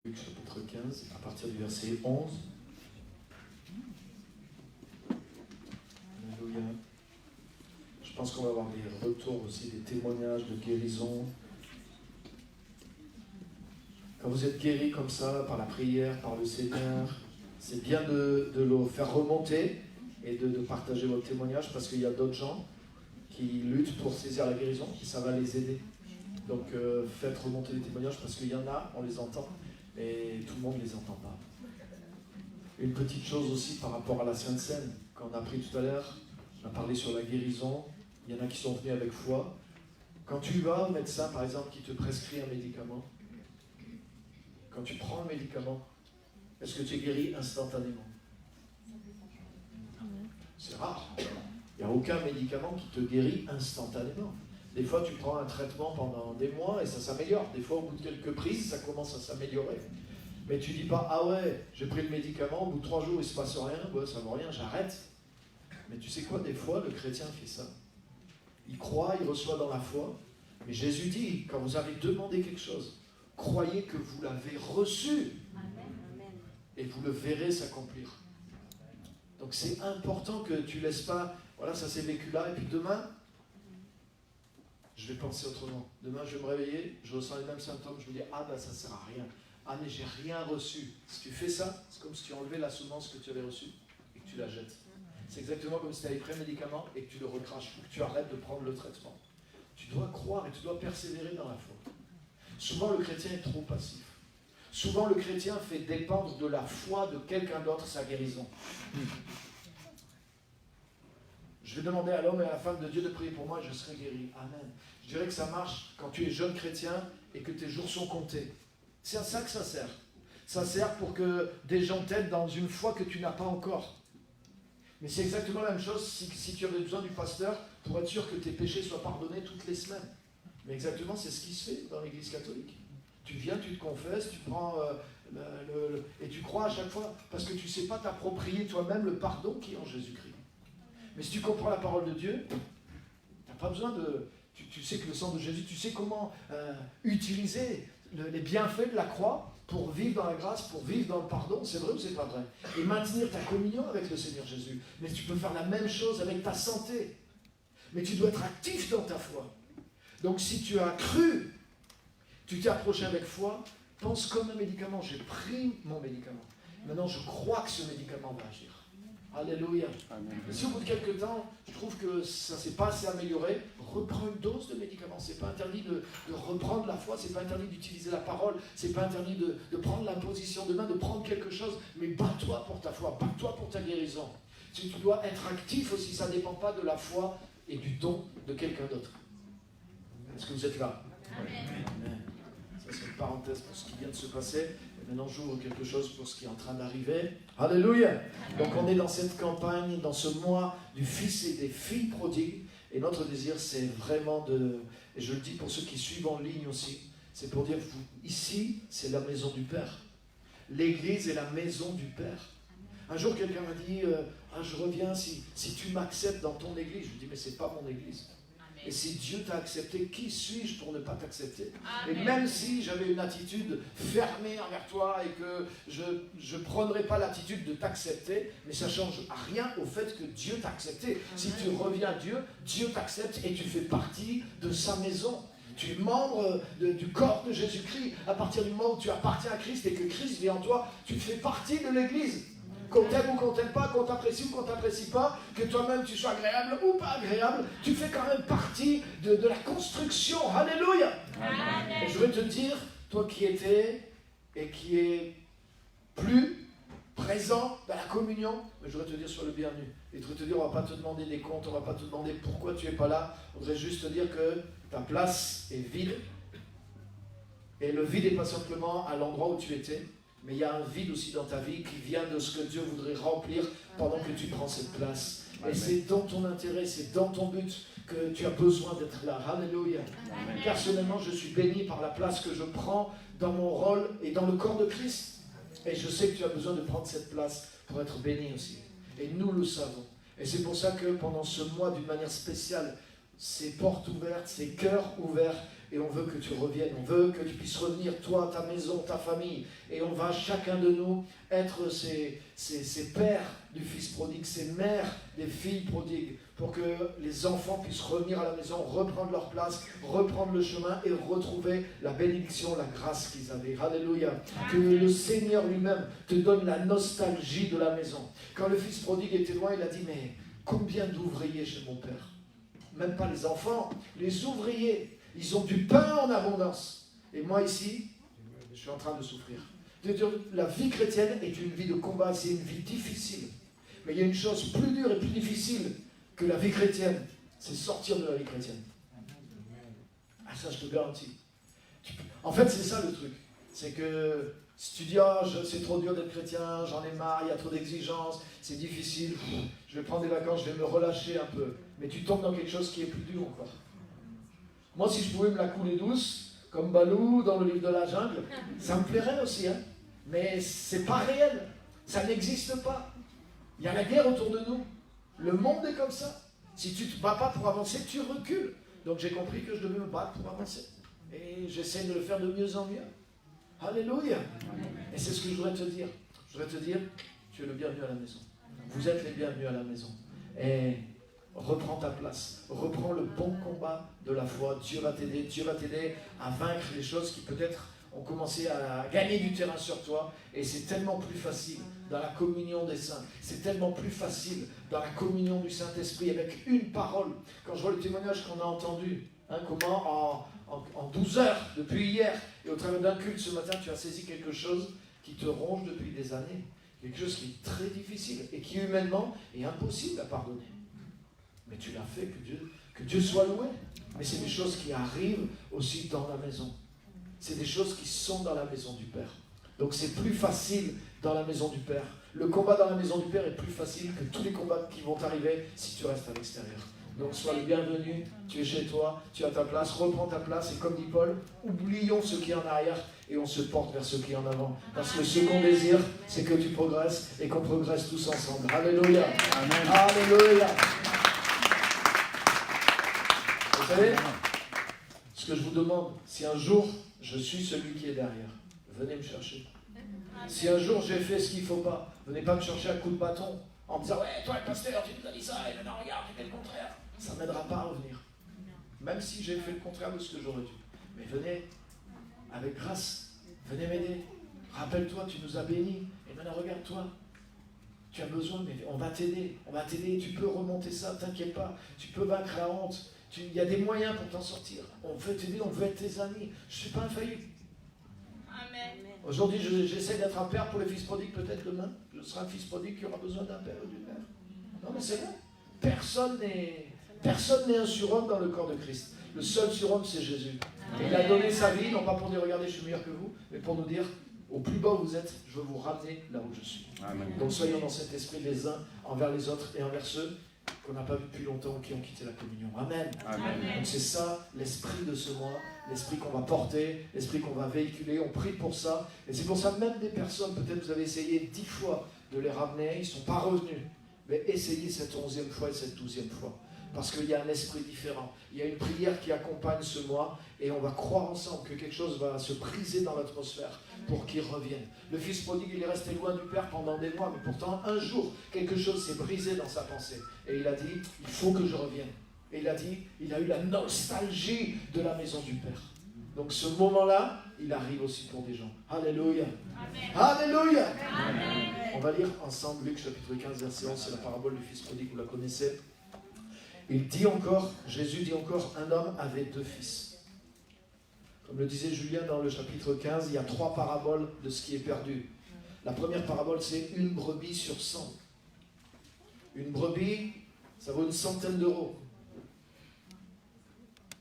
Luc chapitre 15, à partir du verset 11. Alléluia. Je pense qu'on va avoir des retours aussi, des témoignages de guérison. Quand vous êtes guéri comme ça, par la prière, par le Seigneur, c'est bien de le faire remonter et de partager votre témoignage, parce qu'il y a d'autres gens qui luttent pour saisir la guérison et ça va les aider. Donc faites remonter les témoignages, parce qu'il y en a, on les entend, et tout le monde ne les entend pas. Une petite chose aussi par rapport à la Sainte Seine, qu'on a appris tout à l'heure, on a parlé sur la guérison, il y en a qui sont venus avec foi. Quand tu vas au médecin, par exemple, qui te prescrit un médicament, quand tu prends un médicament, est-ce que tu es guéri instantanément? C'est rare. Il n'y a aucun médicament qui te guérit instantanément. Des fois, tu prends un traitement pendant des mois et ça s'améliore. Des fois, au bout de quelques prises, ça commence à s'améliorer. Mais tu ne dis pas, ah ouais, j'ai pris le médicament, au bout de 3 jours, il ne se passe rien, ouais, ça ne vaut rien, j'arrête. Mais tu sais quoi, des fois, le chrétien fait ça. Il croit, il reçoit dans la foi. Mais Jésus dit, quand vous avez demandé quelque chose, croyez que vous l'avez reçu. Amen. Et vous le verrez s'accomplir. Donc c'est important que tu ne laisses pas, voilà, ça s'est vécu là, et puis demain, je vais penser autrement. Demain, je vais me réveiller, je ressens les mêmes symptômes, je me dis, ah ben ça ne sert à rien. Ah mais j'ai rien reçu. Si tu fais ça, c'est comme si tu enlevais la semence que tu avais reçue et que tu la jettes. C'est exactement comme si tu avais pris un médicament et que tu le recraches, ou que tu arrêtes de prendre le traitement. Tu dois croire et tu dois persévérer dans la foi. Souvent, le chrétien est trop passif. Souvent, le chrétien fait dépendre de la foi de quelqu'un d'autre sa guérison. Je vais demander à l'homme et à la femme de Dieu de prier pour moi et je serai guéri. Amen. Je dirais que ça marche quand tu es jeune chrétien et que tes jours sont comptés. C'est à ça que ça sert. Ça sert pour que des gens t'aident dans une foi que tu n'as pas encore. Mais c'est exactement la même chose si tu avais besoin du pasteur pour être sûr que tes péchés soient pardonnés toutes les semaines. Mais exactement, c'est ce qui se fait dans l'église catholique. Tu viens, tu te confesses, tu prends et tu crois à chaque fois, parce que tu ne sais pas t'approprier toi-même le pardon qui est en Jésus-Christ. Mais si tu comprends la parole de Dieu, tu n'as pas besoin de... Tu sais que le sang de Jésus, tu sais comment utiliser les bienfaits de la croix pour vivre dans la grâce, pour vivre dans le pardon, c'est vrai ou c'est pas vrai? Et maintenir ta communion avec le Seigneur Jésus. Mais tu peux faire la même chose avec ta santé. Mais tu dois être actif dans ta foi. Donc si tu as cru, tu t'es approché avec foi, pense comme un médicament. J'ai pris mon médicament. Maintenant, je crois que ce médicament va agir. Alléluia. Et si au bout de quelques temps, je trouve que ça ne s'est pas assez amélioré, reprends une dose de médicament. Ce n'est pas interdit de reprendre la foi, ce n'est pas interdit d'utiliser la parole, ce n'est pas interdit de prendre la position de main, de prendre quelque chose, mais bats-toi pour ta foi, bats-toi pour ta guérison. Tu dois être actif aussi, ça ne dépend pas de la foi et du don de quelqu'un d'autre. Est-ce que vous êtes là? Amen. Ça, c'est une parenthèse pour ce qui vient de se passer. Et maintenant, j'ouvre quelque chose pour ce qui est en train d'arriver. Alléluia! Donc, on est dans cette campagne, dans ce mois du fils et des filles prodigues. Et notre désir, c'est vraiment de... Et je le dis pour ceux qui suivent en ligne aussi. C'est pour dire, ici, c'est la maison du Père. L'église est la maison du Père. Un jour, quelqu'un m'a dit, je reviens si tu m'acceptes dans ton église. Je lui dis, mais c'est pas mon église. Et si Dieu t'a accepté, qui suis-je pour ne pas t'accepter? Amen. Et même si j'avais une attitude fermée envers toi et que je ne prendrais pas l'attitude de t'accepter, mais ça ne change rien au fait que Dieu t'a accepté. Amen. Si tu reviens à Dieu, Dieu t'accepte et tu fais partie de sa maison. Tu es membre du corps de Jésus-Christ. À partir du moment où tu appartiens à Christ et que Christ vit en toi, tu fais partie de l'Église. Qu'on t'aime ou qu'on t'aime pas, qu'on t'apprécie ou qu'on t'apprécie pas, que toi-même tu sois agréable ou pas agréable, tu fais quand même partie de la construction. Alléluia. Amen. Et je vais te dire, toi qui étais et qui es plus présent dans la communion, mais je voudrais te dire sois le bienvenu. Et je voudrais te dire, on ne va pas te demander des comptes, on ne va pas te demander pourquoi tu n'es pas là. On voudrait juste te dire que ta place est vide. Et le vide n'est pas simplement à l'endroit où tu étais, mais il y a un vide aussi dans ta vie qui vient de ce que Dieu voudrait remplir pendant que tu prends cette place. Amen. Et c'est dans ton intérêt, c'est dans ton but que tu as besoin d'être là. Alléluia. Amen. Personnellement, je suis béni par la place que je prends dans mon rôle et dans le corps de Christ. Et je sais que tu as besoin de prendre cette place pour être béni aussi. Et nous le savons. Et c'est pour ça que pendant ce mois, d'une manière spéciale, ces portes ouvertes, ces cœurs ouverts, et on veut que tu reviennes, on veut que tu puisses revenir, toi, ta maison, ta famille, et on va chacun de nous être ces pères du fils prodigue, ces mères des filles prodigues, pour que les enfants puissent revenir à la maison, reprendre leur place, reprendre le chemin et retrouver la bénédiction, la grâce qu'ils avaient. Alléluia. Que le Seigneur lui-même te donne la nostalgie de la maison. Quand le fils prodigue était loin, il a dit, mais combien d'ouvriers chez mon père? Même pas les enfants, les ouvriers, ils ont du pain en abondance. Et moi ici, je suis en train de souffrir. La vie chrétienne est une vie de combat, c'est une vie difficile. Mais il y a une chose plus dure et plus difficile que la vie chrétienne, c'est sortir de la vie chrétienne. Ah, ça, je te garantis. En fait, c'est ça le truc. C'est que si tu dis, oh, c'est trop dur d'être chrétien, j'en ai marre, il y a trop d'exigences, c'est difficile, je vais prendre des vacances, je vais me relâcher un peu. Mais tu tombes dans quelque chose qui est plus dur encore. Moi, si je pouvais me la couler douce, comme Balou dans le livre de la jungle, ça me plairait aussi, hein. Mais c'est pas réel. Ça n'existe pas. Il y a la guerre autour de nous. Le monde est comme ça. Si tu ne te bats pas pour avancer, tu recules. Donc j'ai compris que je devais me battre pour avancer. Et j'essaie de le faire de mieux en mieux. Alléluia. Et c'est ce que je voudrais te dire. Je voudrais te dire, tu es le bienvenu à la maison. Vous êtes les bienvenus à la maison. Et reprends ta place. Reprends le bon combat de la foi. Dieu va t'aider. Dieu va t'aider à vaincre les choses qui peut-être ont commencé à gagner du terrain sur toi. Et c'est tellement plus facile dans la communion des saints. C'est tellement plus facile dans la communion du Saint-Esprit avec une parole. Quand je vois le témoignage qu'on a entendu, hein, comment en 12 heures depuis hier et au travers d'un culte ce matin, tu as saisi quelque chose qui te ronge depuis des années. Quelque chose qui est très difficile et qui humainement est impossible à pardonner. Mais tu l'as fait, que Dieu soit loué. Mais c'est des choses qui arrivent aussi dans la maison. C'est des choses qui sont dans la maison du Père. Donc c'est plus facile dans la maison du Père. Le combat dans la maison du Père est plus facile que tous les combats qui vont arriver si tu restes à l'extérieur. Donc sois le bienvenu, tu es chez toi, tu as ta place, reprends ta place et comme dit Paul, oublions ce qui est en arrière et on se porte vers ce qui est en avant. Parce que ce qu'on désire, c'est que tu progresses et qu'on progresse tous ensemble. Alléluia. Amen. Alléluia. Vous savez, ce que je vous demande, si un jour je suis celui qui est derrière, venez me chercher. Si un jour j'ai fait ce qu'il ne faut pas, venez pas me chercher à coup de bâton en me disant ouais, toi le pasteur, tu nous as dit ça, et maintenant regarde, j'ai fait le contraire. Ça ne m'aidera pas à revenir. Même si j'ai fait le contraire de ce que j'aurais dû. Mais venez avec grâce, venez m'aider. Rappelle-toi, tu nous as bénis, et maintenant regarde-toi. Tu as besoin, mais on va t'aider, tu peux remonter ça, t'inquiète pas, tu peux vaincre la honte. Il y a des moyens pour t'en sortir. On veut t'aider, on veut être tes amis. Je ne suis pas infaillible. Amen. Aujourd'hui, j'essaie d'être un père pour les fils prodigues. Peut-être demain, je serai un fils prodigue qui aura besoin d'un père ou d'une mère. Non, mais c'est vrai. Personne n'est un surhomme dans le corps de Christ. Le seul surhomme, c'est Jésus. Et il a donné sa vie, non pas pour dire regardez, je suis meilleur que vous, mais pour nous dire au plus bas où vous êtes, je veux vous ramener là où je suis. Amen. Donc soyons dans cet esprit les uns envers les autres et envers ceux qu'on n'a pas vu depuis longtemps ou qui ont quitté la communion. Amen. Amen. Donc c'est ça l'esprit de ce mois, l'esprit qu'on va porter, l'esprit qu'on va véhiculer. On prie pour ça. Et c'est pour ça même des personnes, peut-être vous avez essayé 10 fois de les ramener, ils ne sont pas revenus. Mais essayez cette 11e fois et cette 12e fois. Parce qu'il y a un esprit différent. Il y a une prière qui accompagne ce mois et on va croire ensemble que quelque chose va se briser dans l'atmosphère pour qu'il revienne. Le fils prodigue, il est resté loin du Père pendant des mois, mais pourtant un jour, quelque chose s'est brisé dans sa pensée. Et il a dit, il faut que je revienne. Et il a dit, il a eu la nostalgie de la maison du Père. Donc ce moment-là, il arrive aussi pour des gens. Alléluia. Amen. Alléluia. Amen. On va lire ensemble Luc chapitre 15, verset 11, c'est la parabole du fils prodigue, vous la connaissez. Il dit encore, Jésus dit encore, un homme avait 2 fils. Comme le disait Julien dans le chapitre 15, il y a 3 paraboles de ce qui est perdu. La première parabole, c'est une brebis sur 100. Une brebis, ça vaut une centaine d'euros.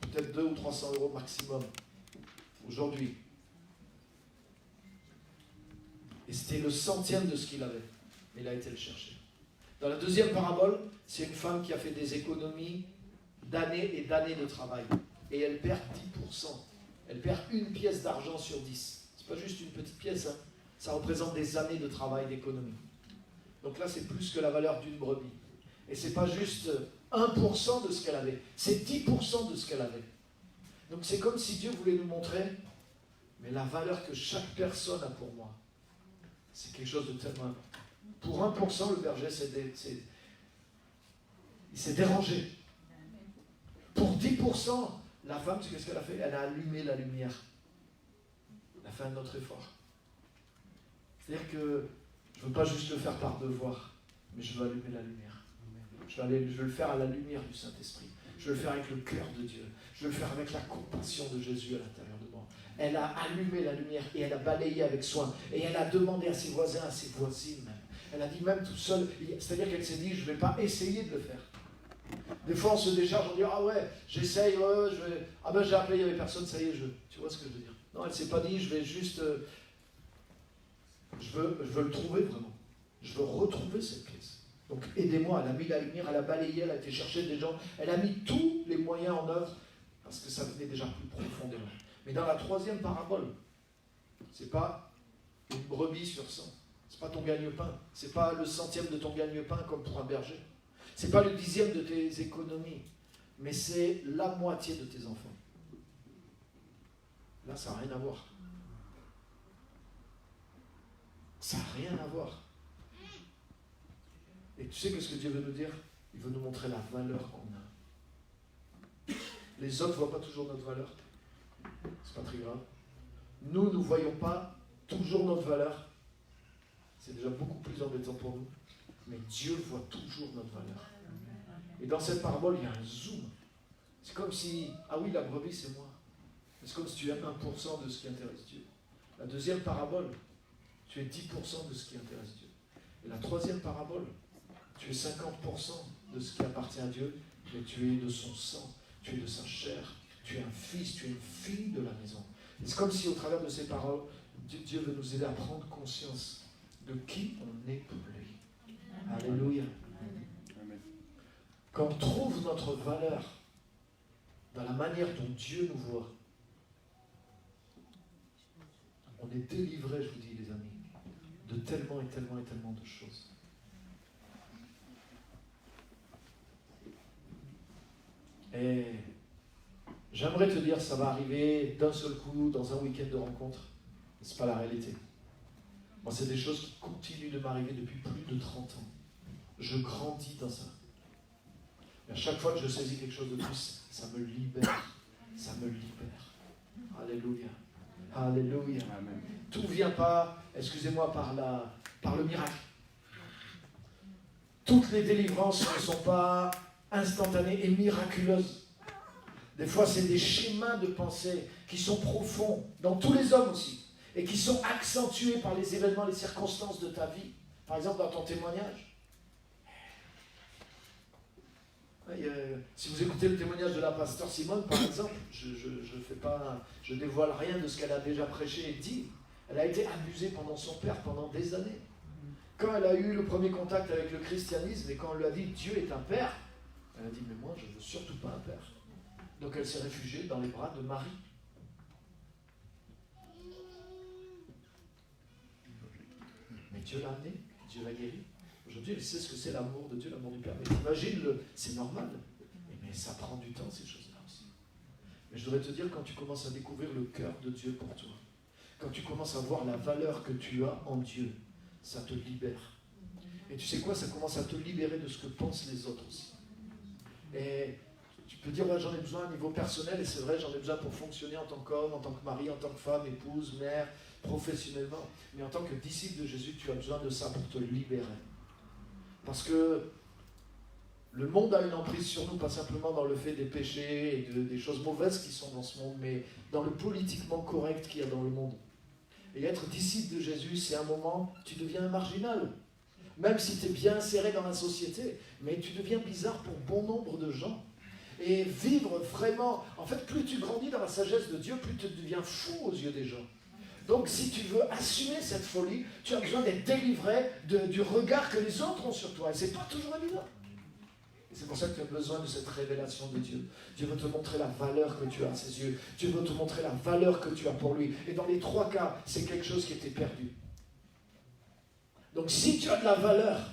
Peut-être 200 ou 300 euros maximum. Aujourd'hui. Et c'était le centième de ce qu'il avait. Il a été le chercher. Dans la deuxième parabole, c'est une femme qui a fait des économies d'années et d'années de travail. Et elle perd 10%. Elle perd une pièce d'argent sur 10. C'est pas juste une petite pièce, hein. Ça représente des années de travail, d'économie. Donc là, c'est plus que la valeur d'une brebis. Et c'est pas juste 1% de ce qu'elle avait, c'est 10% de ce qu'elle avait. Donc c'est comme si Dieu voulait nous montrer, mais la valeur que chaque personne a pour moi, c'est quelque chose de tellement important. Pour 1%, le berger il s'est dérangé. Pour 10%, la femme, qu'est-ce qu'elle a fait? Elle a allumé la lumière. Elle a fait un autre effort. C'est-à-dire que je ne veux pas juste le faire par devoir, mais je veux allumer la lumière. Je veux le faire à la lumière du Saint-Esprit. Je veux le faire avec le cœur de Dieu. Je veux le faire avec la compassion de Jésus à l'intérieur de moi. Elle a allumé la lumière et elle a balayé avec soin. Et elle a demandé à ses voisins, à ses voisines même. Elle a dit même tout seul, c'est-à-dire qu'elle s'est dit, je ne vais pas essayer de le faire. Des fois, on se décharge, on dit, ah ouais, j'essaye, ouais, je vais... Ah ben, j'ai appelé, il n'y avait personne, ça y est, tu vois ce que je veux dire. Non, elle ne s'est pas dit, je vais juste... Je veux le trouver vraiment. Je veux retrouver cette pièce. Donc, aidez-moi. Elle a mis la lumière, elle a balayé, elle a été chercher des gens. Elle a mis tous les moyens en œuvre parce que ça venait déjà plus profondément. Mais dans la troisième parabole, c'est pas une brebis sur 100. C'est pas ton gagne-pain. C'est pas le centième de ton gagne-pain comme pour un berger. C'est pas le 10e de tes économies. Mais c'est la moitié de tes enfants. Là, ça n'a rien à voir. Ça n'a rien à voir. Et tu sais que ce que Dieu veut nous dire? Il veut nous montrer la valeur qu'on a. Les autres ne voient pas toujours notre valeur. C'est pas très grave. Nous ne voyons pas toujours notre valeur. C'est déjà beaucoup plus embêtant pour nous. Mais Dieu voit toujours notre valeur. Et dans cette parabole, il y a un zoom. C'est comme si, ah oui, la brebis, c'est moi. C'est comme si tu es 1% de ce qui intéresse Dieu. La deuxième parabole, tu es 10% de ce qui intéresse Dieu. Et la troisième parabole, tu es 50% de ce qui appartient à Dieu, mais tu es de son sang, tu es de sa chair, tu es un fils, tu es une fille de la maison. Et c'est comme si au travers de ces paroles, Dieu veut nous aider à prendre conscience de qui on est pour lui. Alléluia. Quand on trouve notre valeur dans la manière dont Dieu nous voit, on est délivré, je vous dis les amis, de tellement et tellement et tellement de choses. Et j'aimerais te dire, ça va arriver d'un seul coup, dans un week-end de rencontre. Ce n'est pas la réalité. Moi, c'est des choses qui continuent de m'arriver depuis plus de 30 ans. Je grandis dans ça. Et à chaque fois que je saisis quelque chose de plus, ça me libère. Ça me libère. Alléluia. Alléluia. Amen. Tout ne vient pas, excusez-moi, par le miracle. Toutes les délivrances ne sont pas instantanées et miraculeuses. Des fois, c'est des schémas de pensée qui sont profonds, dans tous les hommes aussi, et qui sont accentués par les événements, les circonstances de ta vie. Par exemple, dans ton témoignage. Si vous écoutez le témoignage de la pasteur Simone, par exemple, je dévoile rien de ce qu'elle a déjà prêché et dit. Elle a été abusée pendant son père pendant des années. Quand elle a eu le premier contact avec le christianisme et quand on lui a dit Dieu est un père, elle a dit mais moi je ne veux surtout pas un père. Donc elle s'est réfugiée dans les bras de Marie. Mais Dieu l'a amenée, Dieu l'a guérie. Aujourd'hui, elle sait ce que c'est l'amour de Dieu, l'amour du Père. Mais imagine, c'est normal. Mais ça prend du temps, ces choses-là aussi. Mais je voudrais te dire, quand tu commences à découvrir le cœur de Dieu pour toi, quand tu commences à voir la valeur que tu as en Dieu, ça te libère. Et tu sais quoi, ça commence à te libérer de ce que pensent les autres aussi. Et tu peux dire, ouais, j'en ai besoin au niveau personnel, et c'est vrai, j'en ai besoin pour fonctionner en tant qu'homme, en tant que mari, en tant que femme, épouse, mère, professionnellement. Mais en tant que disciple de Jésus, tu as besoin de ça pour te libérer. Parce que le monde a une emprise sur nous, pas simplement dans le fait des péchés et des choses mauvaises qui sont dans ce monde, mais dans le politiquement correct qu'il y a dans le monde. Et être disciple de Jésus, c'est un moment, tu deviens un marginal. Même si tu es bien inséré dans la société, mais tu deviens bizarre pour bon nombre de gens. Et vivre vraiment, en fait, plus tu grandis dans la sagesse de Dieu, plus tu deviens fou aux yeux des gens. Donc si tu veux assumer cette folie, tu as besoin d'être délivré du regard que les autres ont sur toi. Et ce n'est pas toujours évident. Et c'est pour ça que tu as besoin de cette révélation de Dieu. Dieu veut te montrer la valeur que tu as à ses yeux. Dieu veut te montrer la valeur que tu as pour lui. Et dans les 3 cas, c'est quelque chose qui était perdu. Donc si tu as de la valeur,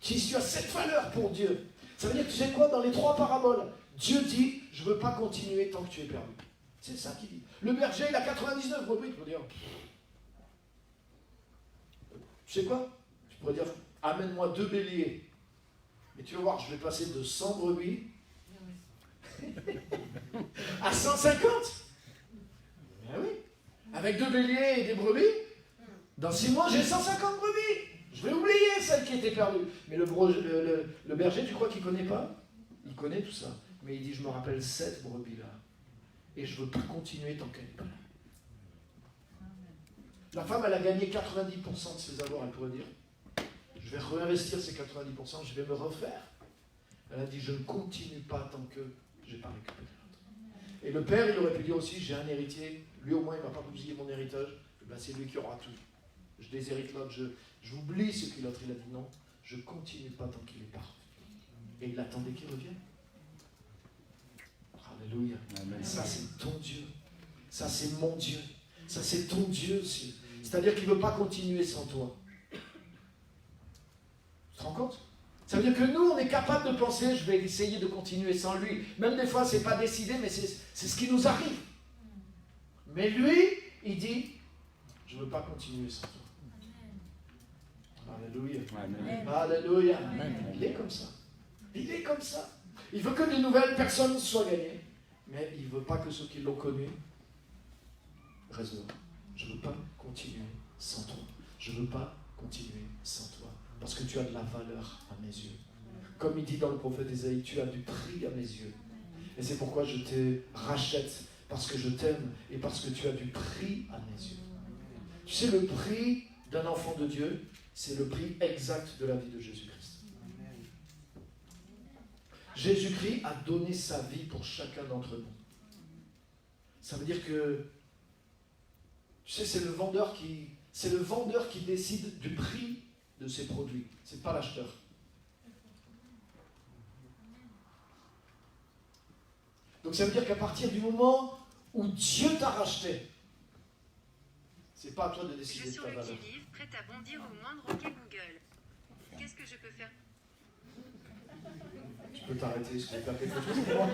si tu as cette valeur pour Dieu, ça veut dire que tu sais quoi, dans les 3 paraboles, Dieu dit, je ne veux pas continuer tant que tu es perdu. C'est ça qu'il dit. Le berger, il a 99 brebis. Tu peux dire, tu sais quoi? Tu pourrais dire, amène-moi 2 béliers. Et tu vas voir, je vais passer de 100 brebis à 150. Ben oui. Avec 2 béliers et des brebis, dans 6 mois, j'ai 150 brebis. Je vais oublier celle qui était perdue. Mais le berger, tu crois qu'il ne connaît pas? Il connaît tout ça. Mais il dit, je me rappelle 7 brebis là. Et je ne veux pas continuer tant qu'elle n'est pas là. La femme, elle a gagné 90% de ses avoirs. Elle pourrait dire, je vais réinvestir ces 90%, je vais me refaire. Elle a dit, je ne continue pas tant que je n'ai pas récupéré l'autre. Et le père, il aurait pu dire aussi, j'ai un héritier. Lui, au moins, il ne m'a pas bousillé mon héritage. Ben, c'est lui qui aura tout. Je déshérite l'autre. J'oublie ce que l'autre, il a dit non. Je ne continue pas tant qu'il n'est pas revenu. Et il attendait qu'il revienne. Alléluia. Et ça, c'est ton Dieu. Ça, c'est mon Dieu. Ça, c'est ton Dieu aussi. C'est-à-dire qu'il ne veut pas continuer sans toi. Tu te rends compte? Ça veut dire que nous, on est capable de penser, je vais essayer de continuer sans lui. Même des fois, ce n'est pas décidé, mais c'est ce qui nous arrive. Mais lui, il dit, je ne veux pas continuer sans toi. Alléluia. Amen. Alléluia. Amen. Il est comme ça. Il est comme ça. Il veut que de nouvelles personnes soient gagnées, mais il ne veut pas que ceux qui l'ont connu restent heureux. Je ne veux pas continuer sans toi. Je ne veux pas continuer sans toi. Parce que tu as de la valeur à mes yeux. Comme il dit dans le prophète Ésaïe, tu as du prix à mes yeux. Et c'est pourquoi je te rachète, parce que je t'aime et parce que tu as du prix à mes yeux. Tu sais, le prix d'un enfant de Dieu, c'est le prix exact de la vie de Jésus-Christ. Jésus-Christ a donné sa vie pour chacun d'entre nous. Ça veut dire que, tu sais, c'est le vendeur qui décide du prix de ses produits. Ce n'est pas l'acheteur. Donc ça veut dire qu'à partir du moment où Dieu t'a racheté, c'est pas à toi de décider de ta valeur. Je suis le qui livre, prêt à bondir au moindre OK Google. Qu'est-ce que je peux faire? Tu peux t'arrêter si tu veux faire quelque chose pour moi.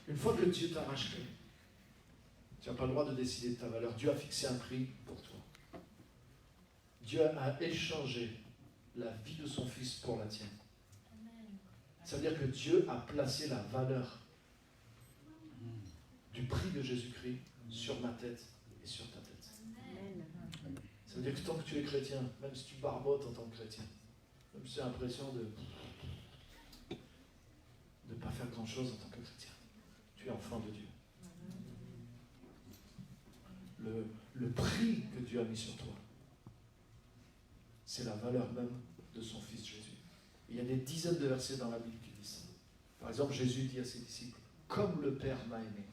Une fois que Dieu t'a racheté, tu n'as pas le droit de décider de ta valeur. Dieu a fixé un prix pour toi. Dieu a échangé la vie de son Fils pour la tienne. Ça veut dire que Dieu a placé la valeur du prix de Jésus-Christ sur ma tête et sur ta tête. Ça veut dire que tant que tu es chrétien, même si tu barbotes en tant que chrétien, même si tu as l'impression de ne pas faire grand-chose en tant que chrétien, tu es enfant de Dieu. Le prix que Dieu a mis sur toi, c'est la valeur même de son Fils Jésus. Il y a des dizaines de versets dans la Bible qui disent ça. Par exemple, Jésus dit à ses disciples, « Comme le Père m'a aimé,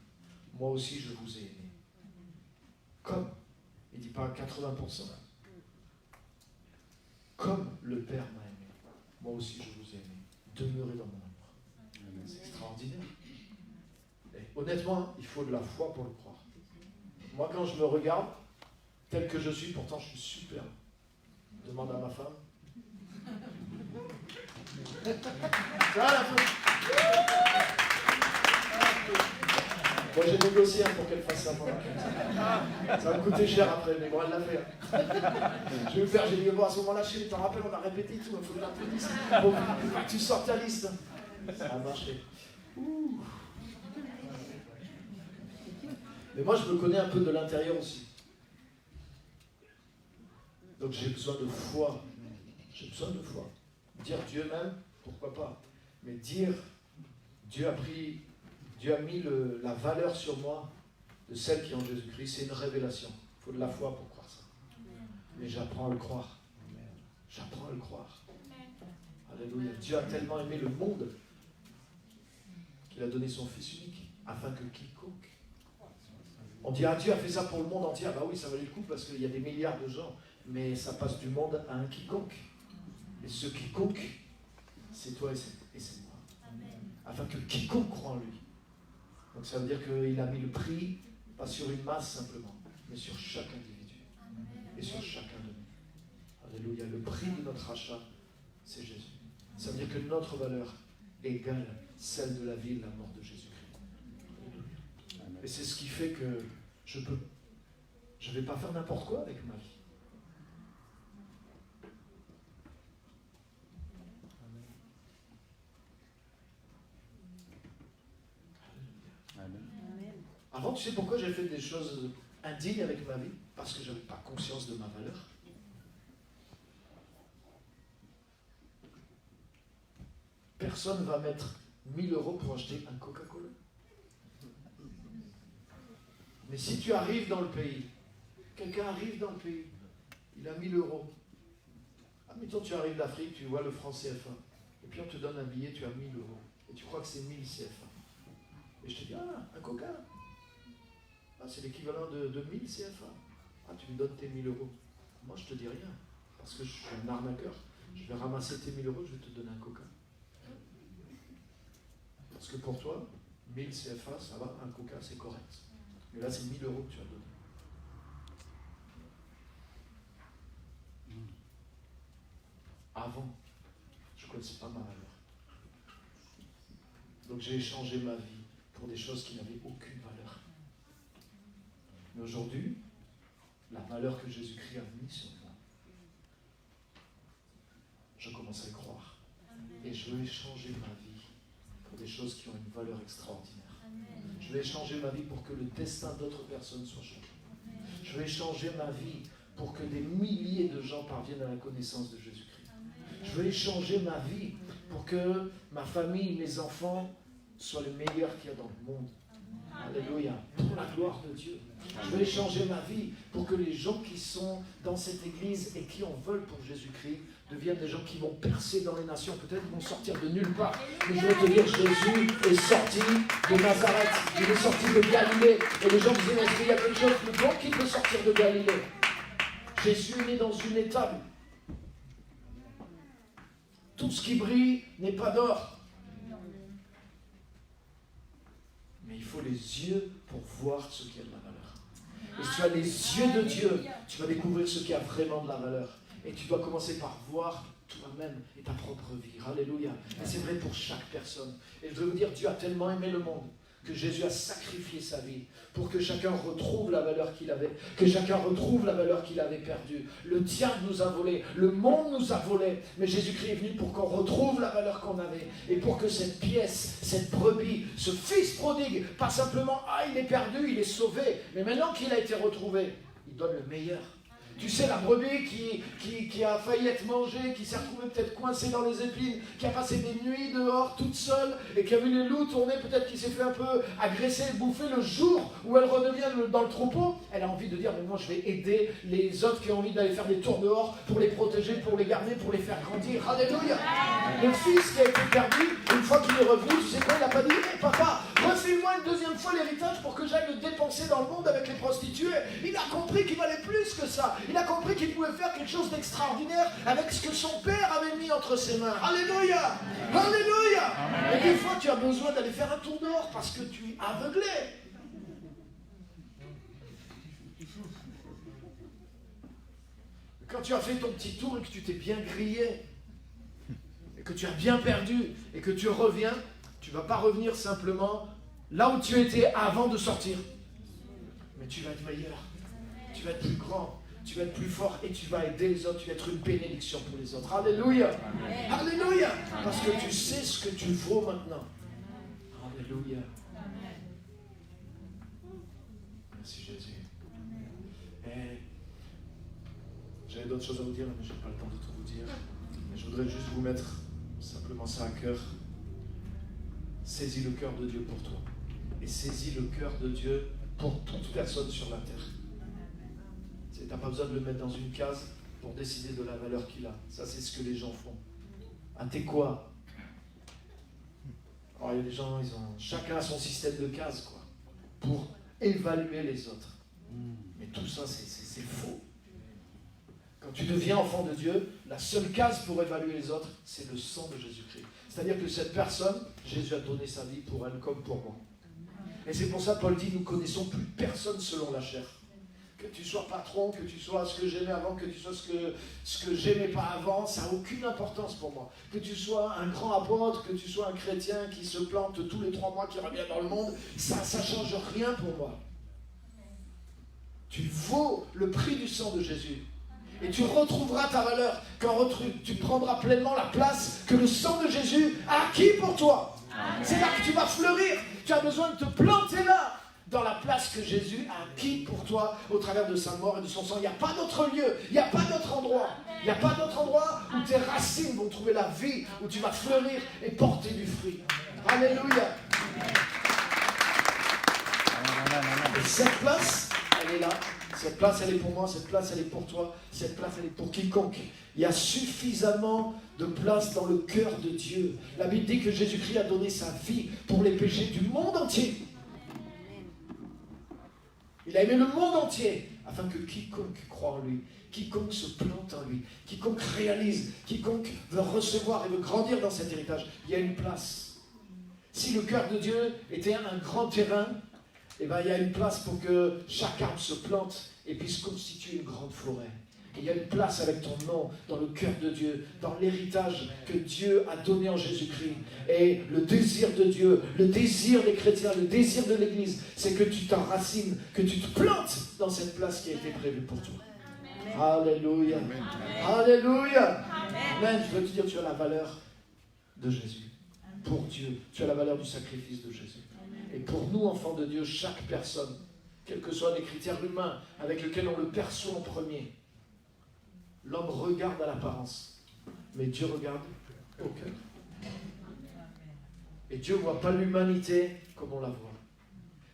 moi aussi je vous ai aimé. » Comme, il ne dit pas 80%. Comme le Père m'a aimé, moi aussi je vous ai aimé. Demeurez dans mon amour. C'est extraordinaire. Et honnêtement, il faut de la foi pour le croire. Moi, quand je me regarde, tel que je suis, pourtant je suis super. Demande à ma femme. Ça va la faute. Moi j'ai négocié pour qu'elle fasse ça pendant 15 ans. Ça va me coûter cher après, mais bon, elle l'a fait. Je vais le faire, j'ai dit, bon, à ce moment-là, chérie, t'en rappelles, on a répété tout, il faut que l'applaudisse. Bon, tu sors ta liste. Ça a marché. Ouh. Mais moi, je me connais un peu de l'intérieur aussi. Donc j'ai besoin de foi. J'ai besoin de foi. Dire Dieu même, pourquoi pas. Mais dire, Dieu a mis la valeur sur moi de celle qui est en Jésus-Christ, c'est une révélation. Il faut de la foi pour croire ça. Mais j'apprends à le croire. J'apprends à le croire. Alléluia. Dieu a tellement aimé le monde qu'il a donné son Fils unique, afin que quiconque... On dit, ah, Dieu a fait ça pour le monde entier. Ah bah oui, ça valait le coup parce qu'il y a des milliards de gens. Mais ça passe du monde à un quiconque. Et ce quiconque, c'est toi et c'est moi. Afin que quiconque croit en lui. Donc ça veut dire qu'il a mis le prix, pas sur une masse simplement, mais sur chaque individu. Et sur chacun de nous. Alléluia. Le prix de notre achat, c'est Jésus. Ça veut dire que notre valeur égale celle de la vie et de la mort de Jésus-Christ. Et c'est ce qui fait que je ne vais pas faire n'importe quoi avec ma vie. Avant, tu sais pourquoi j'ai fait des choses indignes avec ma vie? Parce que je n'avais pas conscience de ma valeur. Personne ne va mettre 1000 € pour acheter un Coca-Cola. Mais si tu arrives dans le pays, quelqu'un arrive dans le pays, il a 1000 €. Admettons, tu arrives d'Afrique, tu vois le franc CFA, et puis on te donne un billet, tu as 1000 €, et tu crois que c'est 1000 CFA. Et je te dis, ah, un Coca, ah, c'est l'équivalent de 1000 CFA. Ah, tu lui donnes tes 1000 €. Moi, je te dis rien, parce que je suis un arnaqueur. Je vais ramasser tes 1000 €, je vais te donner un Coca. Parce que pour toi, 1000 CFA, ça va, un Coca, c'est correct. Mais là, c'est 1000 € que tu as donné. Avant, je ne connaissais pas ma valeur. Donc j'ai échangé ma vie pour des choses qui n'avaient aucune valeur. Mais aujourd'hui, la valeur que Jésus-Christ a mise sur moi, je commence à y croire. Et je veux échanger ma vie pour des choses qui ont une valeur extraordinaire. Je vais échanger ma vie pour que le destin d'autres personnes soit changé. Je vais échanger ma vie pour que des milliers de gens parviennent à la connaissance de Jésus-Christ. Je veux échanger ma vie pour que ma famille, mes enfants soient les meilleurs qu'il y a dans le monde. Alléluia. Pour la gloire de Dieu. Je veux échanger ma vie pour que les gens qui sont dans cette église et qui en veulent pour Jésus-Christ deviennent des gens qui vont percer dans les nations. Peut-être vont sortir de nulle part. Mais je veux te dire, Jésus est sorti de Nazareth. Il est sorti de Galilée. Et les gens disaient, est-ce qu'il y a quelque chose de bon qui peut sortir de Galilée? Jésus est né dans une étable. Tout ce qui brille n'est pas d'or. Mais il faut les yeux pour voir ce qui a de la valeur. Et si tu as les yeux de Dieu, tu vas découvrir ce qui a vraiment de la valeur. Et tu dois commencer par voir toi-même et ta propre vie. Alléluia. Et c'est vrai pour chaque personne. Et je veux vous dire, Dieu a tellement aimé le monde que Jésus a sacrifié sa vie pour que chacun retrouve la valeur qu'il avait, que chacun retrouve la valeur qu'il avait perdue. Le diable nous a volé, le monde nous a volé, mais Jésus-Christ est venu pour qu'on retrouve la valeur qu'on avait et pour que cette pièce, cette brebis, ce fils prodigue, pas simplement « Ah, il est perdu, il est sauvé », mais maintenant qu'il a été retrouvé, il donne le meilleur. Tu sais, la brebis qui a failli être mangée, qui s'est retrouvée peut-être coincée dans les épines, qui a passé des nuits dehors toute seule et qui a vu les loups tourner, peut-être qui s'est fait un peu agresser et bouffer, le jour où elle redevient dans le troupeau, elle a envie de dire, mais moi je vais aider les autres qui ont envie d'aller faire des tours dehors pour les protéger, pour les garder, pour les faire grandir. Alléluia. Le fils qui a été perdu, une fois qu'il est revenu, tu sais quoi, il n'a pas dit, hey, papa, refile-moi une deuxième fois l'héritage pour que j'aille le dépenser dans le monde avec les prostituées. Il a compris qu'il valait plus que ça. Il a compris qu'il pouvait faire quelque chose d'extraordinaire avec ce que son père avait mis entre ses mains. Alléluia. Alléluia. Et des fois, tu as besoin d'aller faire un tour dehors parce que tu es aveuglé. Quand tu as fait ton petit tour et que tu t'es bien grillé, et que tu as bien perdu, et que tu reviens, tu ne vas pas revenir simplement là où tu étais avant de sortir. Mais tu vas être meilleur, tu vas être plus grand, tu vas être plus fort et tu vas aider les autres, tu vas être une bénédiction pour les autres. Alléluia. Amen. Alléluia. Parce que tu sais ce que tu vaux maintenant. Alléluia. Merci Jésus. Et j'avais d'autres choses à vous dire, mais je n'ai pas le temps de tout vous dire. Mais je voudrais juste vous mettre simplement ça à cœur. Saisis le cœur de Dieu pour toi. Et saisis le cœur de Dieu pour toute personne sur la terre. Tu n'as pas besoin de le mettre dans une case pour décider de la valeur qu'il a. Ça, c'est ce que les gens font. Ah, t'es quoi? Alors, il y a des gens, chacun a son système de cases, quoi, pour évaluer les autres. Mais tout ça, c'est faux. Quand tu deviens enfant de Dieu, la seule case pour évaluer les autres, c'est le sang de Jésus-Christ. C'est-à-dire que cette personne, Jésus a donné sa vie pour elle comme pour moi. Et c'est pour ça, Paul dit, nous connaissons plus personne selon la chair. Que tu sois patron, que tu sois ce que j'aimais avant, que tu sois ce que j'aimais pas avant, ça n'a aucune importance pour moi. Que tu sois un grand apôtre, que tu sois un chrétien qui se plante tous les 3 mois, qui revient dans le monde, ça ne change rien pour moi. Tu vaux le prix du sang de Jésus. Et tu retrouveras ta valeur quand tu prendras pleinement la place que le sang de Jésus a acquis pour toi. C'est là que tu vas fleurir. Tu as besoin de te planter là, dans la place que Jésus a acquis pour toi au travers de sa mort et de son sang. Il n'y a pas d'autre lieu, il n'y a pas d'autre endroit. Il n'y a pas d'autre endroit où tes racines vont trouver la vie, où tu vas fleurir et porter du fruit. Alléluia. Et cette place, elle est là. Cette place, elle est pour moi, cette place, elle est pour toi, cette place, elle est pour quiconque. Il y a suffisamment de place dans le cœur de Dieu. La Bible dit que Jésus-Christ a donné sa vie pour les péchés du monde entier. Il a aimé le monde entier, afin que quiconque croit en lui, quiconque se plante en lui, quiconque réalise, quiconque veut recevoir et veut grandir dans cet héritage, il y a une place. Si le cœur de Dieu était un grand terrain, eh bien, il y a une place pour que chaque arbre se plante et puisse constituer une grande forêt. Et il y a une place avec ton nom dans le cœur de Dieu, dans l'héritage que Dieu a donné en Jésus-Christ. Et le désir de Dieu, le désir des chrétiens, le désir de l'Église, c'est que tu t'enracines, que tu te plantes dans cette place qui a été prévue pour toi. Alléluia. Alléluia. Amen. Je veux te dire, tu as la valeur de Jésus. Pour Dieu, tu as la valeur du sacrifice de Jésus. Et pour nous, enfants de Dieu, chaque personne, quels que soient les critères humains avec lesquels on le perçoit en premier, l'homme regarde à l'apparence, mais Dieu regarde au cœur. Et Dieu ne voit pas l'humanité comme on la voit.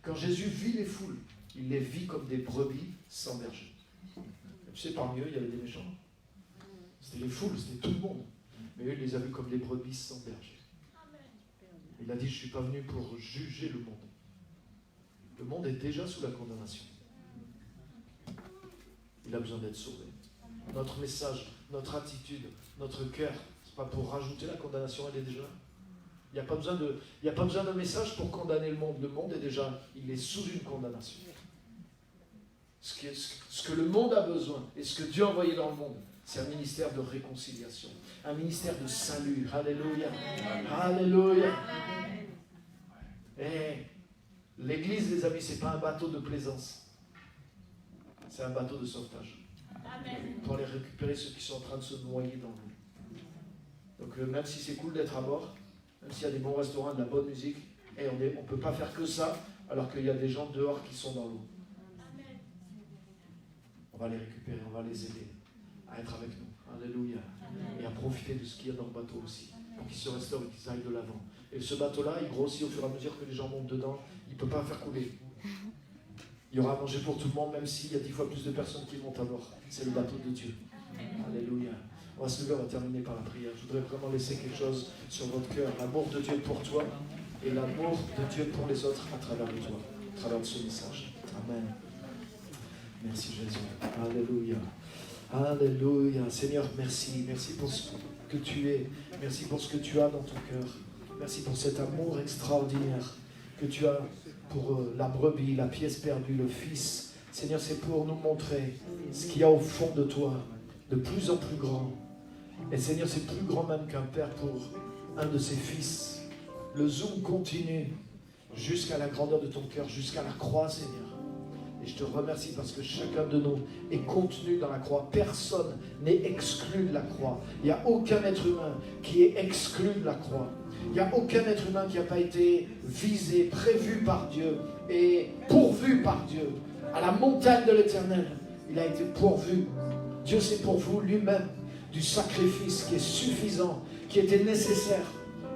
Quand Jésus vit les foules, il les vit comme des brebis sans berger. Tu sais, parmi eux, il y avait des méchants. C'était les foules, c'était tout le monde. Mais eux, il les a vus comme des brebis sans berger. Il a dit, je ne suis pas venu pour juger le monde. Le monde est déjà sous la condamnation. Il a besoin d'être sauvé. Notre message, notre attitude, notre cœur, ce n'est pas pour rajouter la condamnation, elle est déjà là. Il n'y a pas besoin de message pour condamner le monde. Le monde est déjà, il est sous une condamnation. Ce que le monde a besoin et ce que Dieu a envoyé dans le monde, c'est un ministère de réconciliation, un ministère de salut. Alléluia. Alléluia. Et l'Église, les amis, ce n'est pas un bateau de plaisance. C'est un bateau de sauvetage. Pour aller récupérer ceux qui sont en train de se noyer dans l'eau. Donc même si c'est cool d'être à bord, même s'il y a des bons restaurants, de la bonne musique, et on ne peut pas faire que ça, alors qu'il y a des gens dehors qui sont dans l'eau. On va les récupérer, on va les aider à être avec nous. Alléluia. Et à profiter de ce qu'il y a dans le bateau aussi, pour qu'ils se restaurent et qu'ils aillent de l'avant. Et ce bateau-là, il grossit au fur et à mesure que les gens montent dedans, il ne peut pas faire couler. Il y aura à manger pour tout le monde, même s'il y a 10 fois plus de personnes qui montent à bord. C'est le bateau de Dieu. Alléluia. On va se lever, on va terminer par la prière. Je voudrais vraiment laisser quelque chose sur votre cœur. L'amour de Dieu pour toi et l'amour de Dieu pour les autres à travers de toi, à travers de ce message. Amen. Merci Jésus. Alléluia. Alléluia. Seigneur, merci. Merci pour ce que tu es. Merci pour ce que tu as dans ton cœur. Merci pour cet amour extraordinaire que tu as pour la brebis, la pièce perdue, le Fils. Seigneur, c'est pour nous montrer ce qu'il y a au fond de toi, de plus en plus grand. Et Seigneur, c'est plus grand même qu'un père pour un de ses fils. Le zoom continue jusqu'à la grandeur de ton cœur, jusqu'à la croix, Seigneur. Et je te remercie parce que chacun de nous est contenu dans la croix. Personne n'est exclu de la croix. Il n'y a aucun être humain qui est exclu de la croix. Il n'y a aucun être humain qui n'a pas été visé, prévu par Dieu et pourvu par Dieu. À la montagne de l'Éternel, il a été pourvu. Dieu s'est pourvu lui-même du sacrifice qui est suffisant, qui était nécessaire,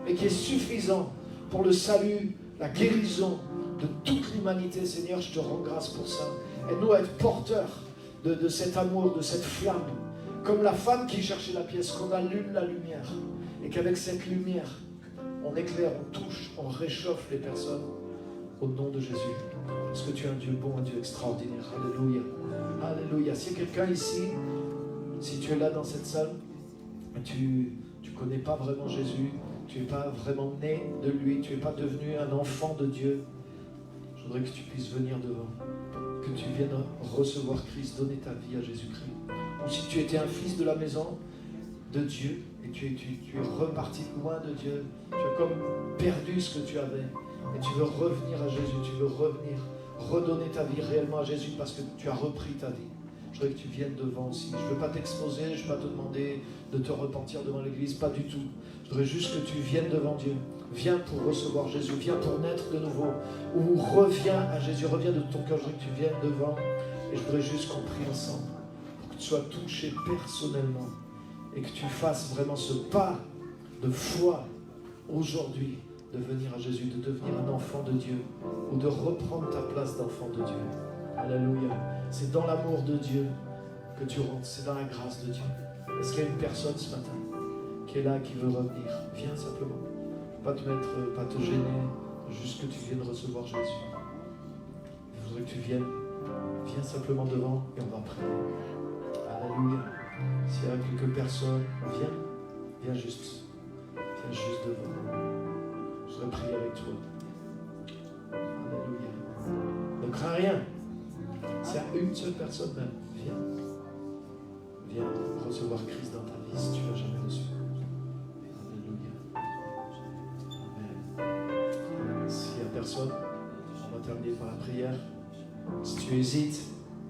mais qui est suffisant pour le salut, la guérison de toute l'humanité. Seigneur, je te rends grâce pour ça. Aide-nous à être porteurs de cet amour, de cette flamme, comme la femme qui cherchait la pièce, qu'on allume la lumière, et qu'avec cette lumière, on éclaire, on touche, on réchauffe les personnes au nom de Jésus. Parce que tu es un Dieu bon, un Dieu extraordinaire. Alléluia. Alléluia. S'il y a quelqu'un ici, si tu es là dans cette salle, tu ne connais pas vraiment Jésus, tu n'es pas vraiment né de lui, tu n'es pas devenu un enfant de Dieu, je voudrais que tu puisses venir devant, que que tu viennes recevoir Christ, donner ta vie à Jésus-Christ. Ou si tu étais un fils de la maison de Dieu et tu es reparti loin de Dieu, tu as comme perdu ce que tu avais et tu veux revenir à Jésus, tu veux revenir, redonner ta vie réellement à Jésus parce que tu as repris ta vie. Je voudrais que tu viennes devant aussi. Je ne veux pas t'exposer, je ne veux pas te demander de te repentir devant l'église, pas du tout. Je voudrais juste que tu viennes devant Dieu. Viens pour recevoir Jésus, viens pour naître de nouveau. Ou reviens à Jésus, reviens de ton cœur, je voudrais que tu viennes devant. Et je voudrais juste qu'on prie ensemble pour que tu sois touché personnellement et que tu fasses vraiment ce pas de foi aujourd'hui de venir à Jésus, de devenir un enfant de Dieu ou de reprendre ta place d'enfant de Dieu. Alléluia. C'est dans l'amour de Dieu que tu rentres, c'est dans la grâce de Dieu. Est-ce qu'il y a une personne ce matin qui est là, qui veut revenir? Viens simplement. Pas te gêner, juste que tu viennes recevoir Jésus. Je voudrais que tu viennes. Viens simplement devant et on va prier. Alléluia. S'il y a quelques personnes, viens juste. Viens juste devant. Je voudrais prier avec toi. Alléluia. Ne crains rien. S'il y a une seule personne même, viens recevoir Christ dans ta vie si tu ne l'as jamais reçu. Alléluia. Amen. S'il n'y a personne, on va terminer par la prière. Si tu hésites,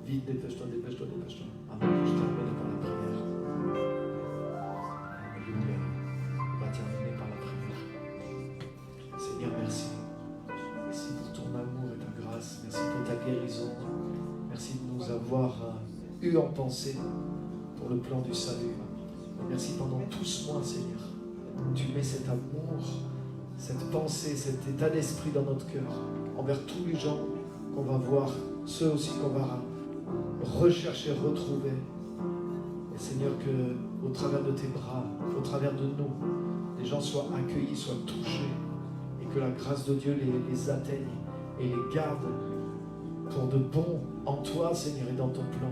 vite, dépêche-toi. Amen. Je termine par la prière. Alléluia. On va terminer par la prière. Seigneur, merci. Merci pour ton amour et ta grâce. Merci pour ta guérison. Merci de nous avoir eu en pensée pour le plan du salut. Et merci pendant tout ce mois, Seigneur. Tu mets cet amour, cette pensée, cet état d'esprit dans notre cœur envers tous les gens qu'on va voir, ceux aussi qu'on va rechercher, retrouver. Et Seigneur, que au travers de tes bras, au travers de nous, les gens soient accueillis, soient touchés et que la grâce de Dieu les atteigne et les garde pour de bon en toi, Seigneur, et dans ton plan.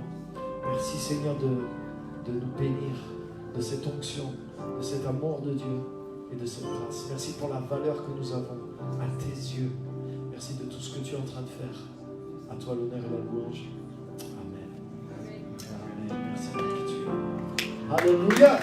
Merci, Seigneur, de nous bénir de cette onction, de cet amour de Dieu et de cette grâce. Merci pour la valeur que nous avons à tes yeux. Merci de tout ce que tu es en train de faire. À toi l'honneur et la louange. Amen. Amen. Merci pour qui tu es. Alléluia.